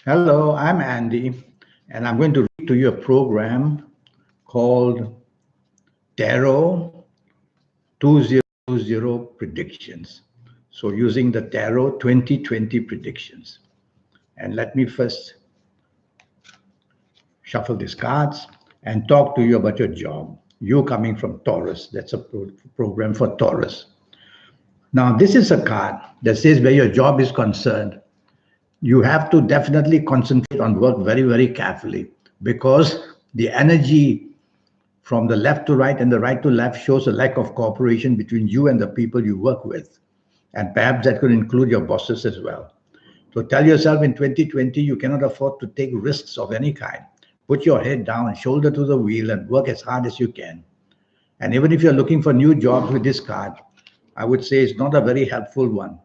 Hello, I'm Andy, and I'm going to read to you a program called Tarot 2020 Predictions. So, using the Tarot 2020 predictions. And let me first shuffle these cards and talk to you about your job. You coming from Taurus, that's a program for Taurus. Now, this is a card that says where your job is concerned, you have to definitely concentrate on work very, very carefully because the energy from the left to right and the right to left shows a lack of cooperation between you and the people you work with. And perhaps that could include your bosses as well. So tell yourself in 2020, you cannot afford to take risks of any kind. Put your head down, shoulder to the wheel, and work as hard as you can. And even if you're looking for new jobs with this card, I would say it's not a very helpful one.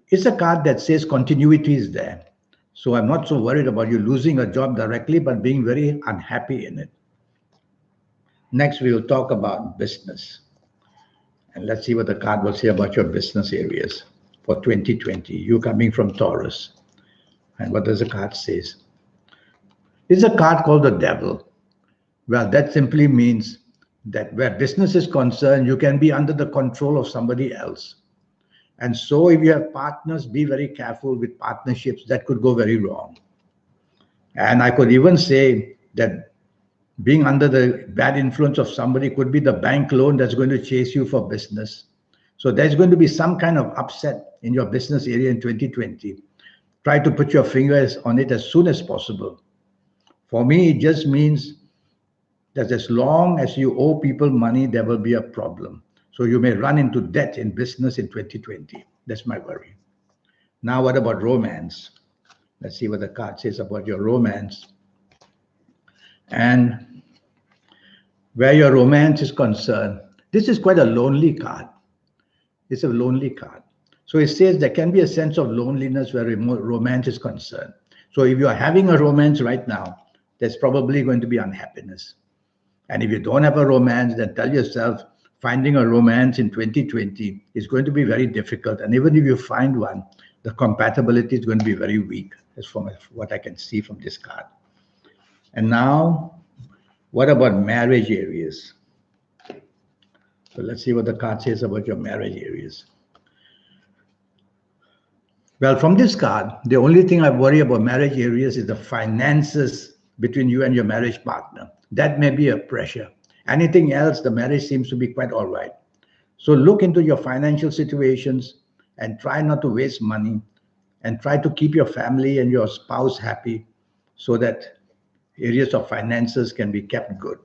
It's a card that says continuity is there. So I'm not so worried about you losing a job directly, but being very unhappy in it. Next, we will talk about business. And let's see what the card will say about your business areas for 2020. You coming from Taurus. And what does the card says? It's a card called the Devil. Well, that simply means that where business is concerned, you can be under the control of somebody else. And so if you have partners, be very careful with partnerships that could go very wrong. And I could even say that being under the bad influence of somebody could be the bank loan that's going to chase you for business. So there's going to be some kind of upset in your business area in 2020. Try to put your fingers on it as soon as possible. For me, it just means that as long as you owe people money, there will be a problem. So you may run into debt in business in 2020. That's my worry. Now, what about romance? Let's see what the card says about your romance. And where your romance is concerned, this is quite a lonely card. It's a lonely card. So it says there can be a sense of loneliness where romance is concerned. So if you are having a romance right now, there's probably going to be unhappiness. And if you don't have a romance, then tell yourself finding a romance in 2020 is going to be very difficult. And even if you find one, the compatibility is going to be very weak, as from what I can see from this card. And now, what about marriage areas? So let's see what the card says about your marriage areas. Well, from this card, the only thing I worry about marriage areas is the finances between you and your marriage partner. That may be a pressure. Anything else, the marriage seems to be quite all right. So look into your financial situations and try not to waste money and try to keep your family and your spouse happy so that areas of finances can be kept good.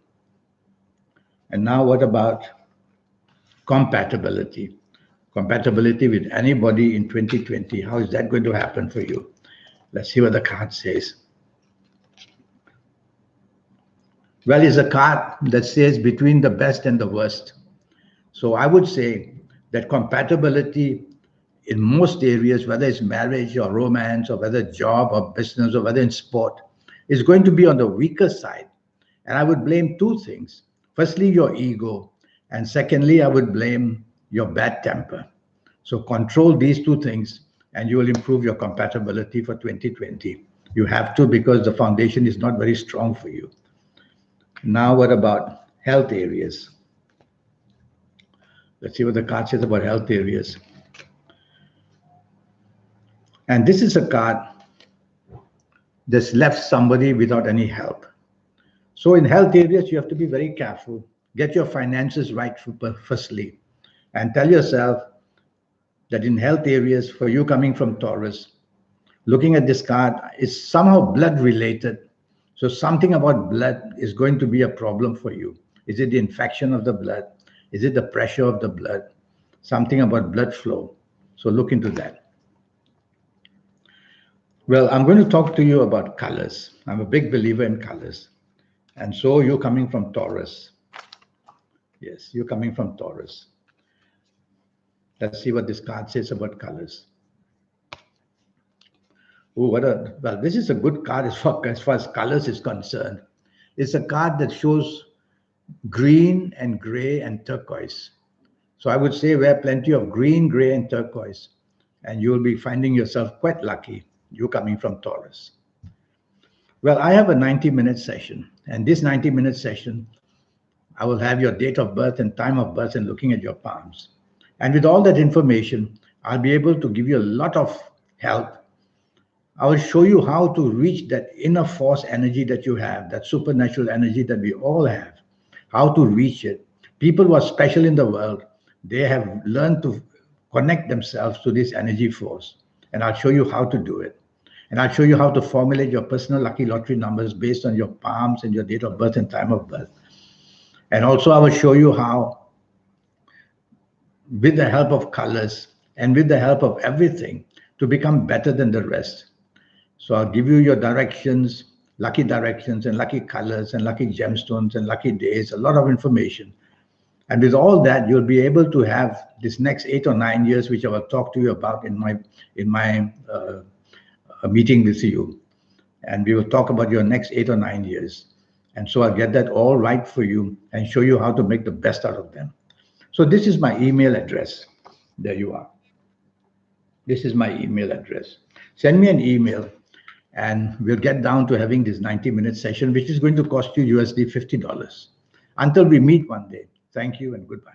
And now what about compatibility? Compatibility with anybody in 2020. How is that going to happen for you? Let's see what the card says. Well, it's a card that says between the best and the worst. So I would say that compatibility in most areas, whether it's marriage or romance or whether job or business or whether in sport, is going to be on the weaker side. And I would blame two things. Firstly, your ego. And secondly, I would blame your bad temper. So control these two things and you will improve your compatibility for 2020. You have to because the foundation is not very strong for you. Now, what about health areas? Let's see what the card says about health areas. And this is a card that's left somebody without any help. So in health areas, you have to be very careful. Get your finances right firstly. And tell yourself that in health areas, for you coming from Taurus, looking at this card, is somehow blood related. So something about blood is going to be a problem for you. Is it the infection of the blood? Is it the pressure of the blood? Something about blood flow. So look into that. Well, I'm going to talk to you about colors. I'm a big believer in colors. And so you're coming from Taurus. Yes, you're coming from Taurus. Let's see what this card says about colors. Oh, well, this is a good card as far as colors is concerned. It's a card that shows green and gray and turquoise. So I would say wear plenty of green, gray, and turquoise, and you will be finding yourself quite lucky. you coming from Taurus. Well, I have a 90-minute session, and this 90-minute session, I will have your date of birth and time of birth and looking at your palms. And with all that information, I'll be able to give you a lot of help. I will show you how to reach that inner force energy that you have, that supernatural energy that we all have, how to reach it. People who are special in the world, they have learned to connect themselves to this energy force. And I'll show you how to do it. And I'll show you how to formulate your personal lucky lottery numbers based on your palms and your date of birth and time of birth. And also I will show you how, with the help of colors and with the help of everything, to become better than the rest. So I'll give you your directions, lucky directions and lucky colors and lucky gemstones and lucky days, a lot of information. And with all that, you'll be able to have this next 8 or 9 years, which I will talk to you about in my meeting with you. And we will talk about your next 8 or 9 years. And so I'll get that all right for you and show you how to make the best out of them. So this is my email address. There you are. This is my email address. Send me an email and we'll get down to having this 90-minute session, which is going to cost you USD $50. Until we meet one day. Thank you and goodbye.